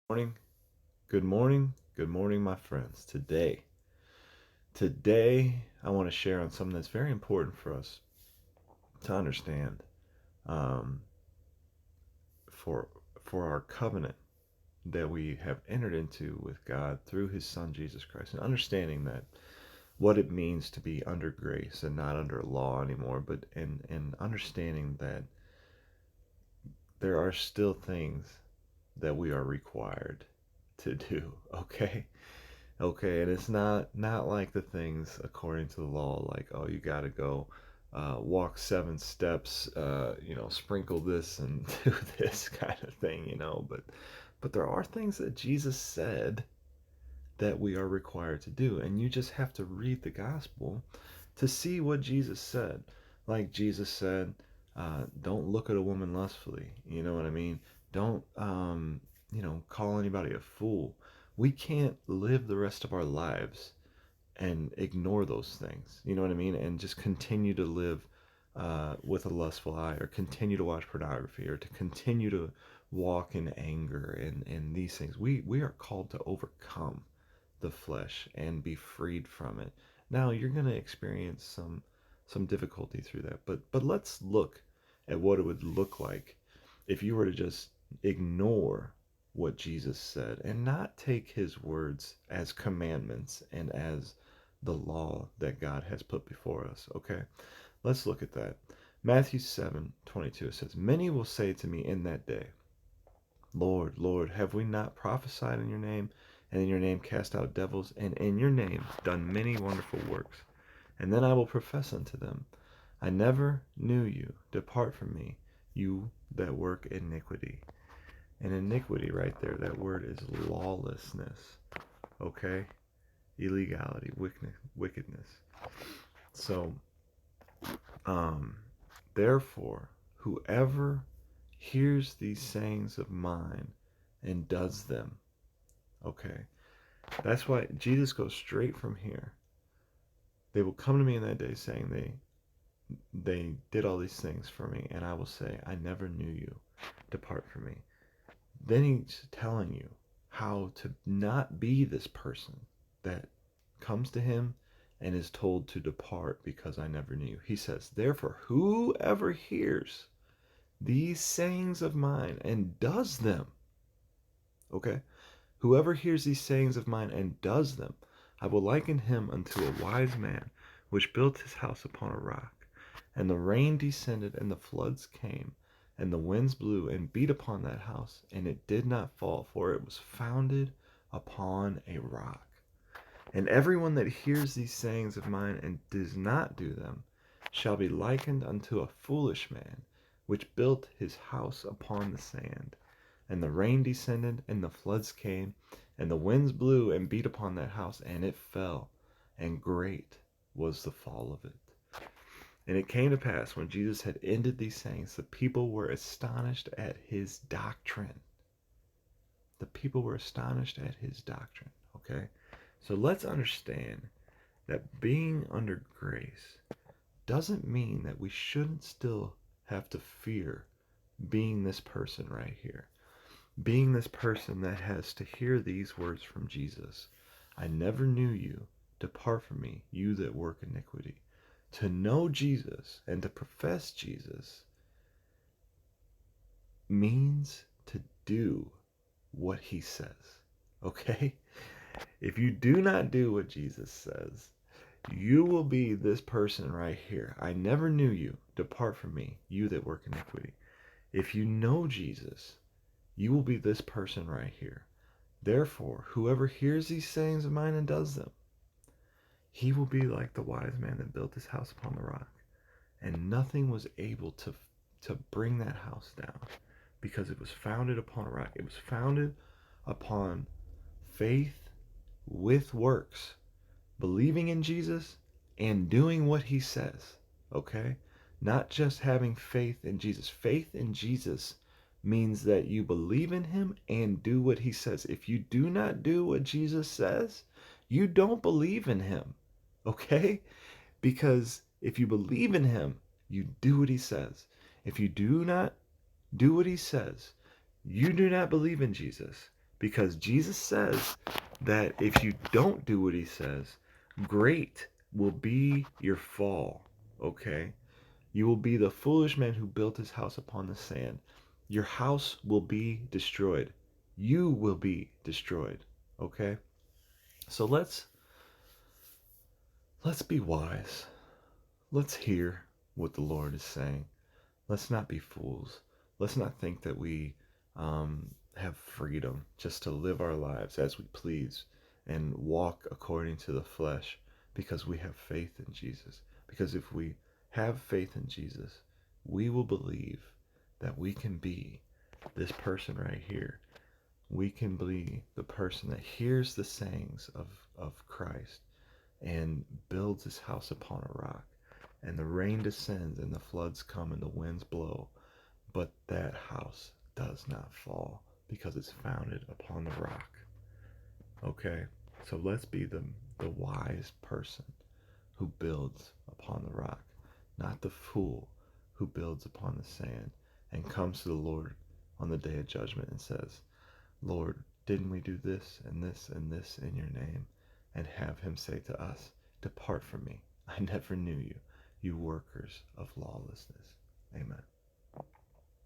Morning, good morning, my friends. Today, I want to share on something that's very important for us to understand, um, for for our covenant that we have entered into with God through His Son Jesus Christ, and understanding that what it means to be under grace and not under law anymore, but and understanding that there are still things that we are required to do. Okay, Okay, and it's not like the things according to the law, like, oh, you got to go walk 7 steps, sprinkle this and do this kind of thing, but there are things that Jesus said that we are required to do, and you just have to read the gospel to see what Jesus said. Like Jesus said, don't look at a woman lustfully. You know what I mean? Don't call anybody a fool. We can't live the rest of our lives and ignore those things. You know what I mean? And just continue to live with a lustful eye, or continue to watch pornography, or to continue to walk in anger and these things. We are called to overcome the flesh and be freed from it. Now you're going to experience some difficulty through that, but let's look at what it would look like if you were to just ignore what Jesus said and not take his words as commandments and as the law that God has put before us. Okay, let's look at that. Matthew 7:22, it says, "Many will say to me in that day, Lord, Lord, have we not prophesied in your name, and in your name cast out devils, and in your name done many wonderful works? And then I will profess unto them, I never knew you. Depart from me, you that work iniquity." And iniquity right there, that word is lawlessness. Okay? Illegality, wickedness. So, um, therefore, whoever hears these sayings of mine and does them, okay, that's why Jesus goes straight from here. They will come to me in that day saying they did all these things for me, and I will say, I never knew you. Depart from me. Then he's telling you how to not be this person that comes to him and is told to depart because I never knew you. He says, therefore, whoever hears these sayings of mine and does them, okay? Whoever hears these sayings of mine and does them, I will liken him unto a wise man, which built his house upon a rock. And the rain descended, and the floods came, and the winds blew and beat upon that house, and it did not fall, for it was founded upon a rock. And everyone that hears these sayings of mine and does not do them shall be likened unto a foolish man, which built his house upon the sand. And the rain descended, and the floods came, and the winds blew and beat upon that house, and it fell, and great was the fall of it. And it came to pass, when Jesus had ended these sayings, the people were astonished at his doctrine. The people were astonished at his doctrine, okay? So let's understand that being under grace doesn't mean that we shouldn't still have to fear being this person right here. Being this person that has to hear these words from Jesus. I never knew you. Depart from me, you that work iniquity. To know Jesus and to profess Jesus means to do what he says. Okay? If you do not do what Jesus says, you will be this person right here. I never knew you. Depart from me, you that work iniquity. If you know Jesus, you will be this person right here. Therefore, whoever hears these sayings of mine and does them, he will be like the wise man that built his house upon the rock. And nothing was able to bring that house down, because it was founded upon a rock. It was founded upon faith with works, believing in Jesus and doing what he says, okay? Not just having faith in Jesus. Faith in Jesus means that you believe in him and do what he says. If you do not do what Jesus says, you don't believe in him, okay? Because if you believe in him, you do what he says. If you do not do what he says, you do not believe in Jesus, Because Jesus says that if you don't do what he says, great will be your fall. Okay? You will be the foolish man who built his house upon the sand. Your house will be destroyed. You will be destroyed. Okay? So let's be wise. Let's hear what the Lord is saying. Let's not be fools. Let's not think that we have freedom just to live our lives as we please and walk according to the flesh because we have faith in Jesus. Because if we have faith in Jesus, we will believe that we can be this person right here. We can be the person that hears the sayings of Christ and builds his house upon a rock. And the rain descends and the floods come and the winds blow, but that house does not fall because it's founded upon the rock. Okay? So let's be the wise person who builds upon the rock, not the fool who builds upon the sand and comes to the Lord on the day of judgment and says, Lord, didn't we do this and this and this in your name? And have him say to us, depart from me. I never knew you, you workers of lawlessness. Amen.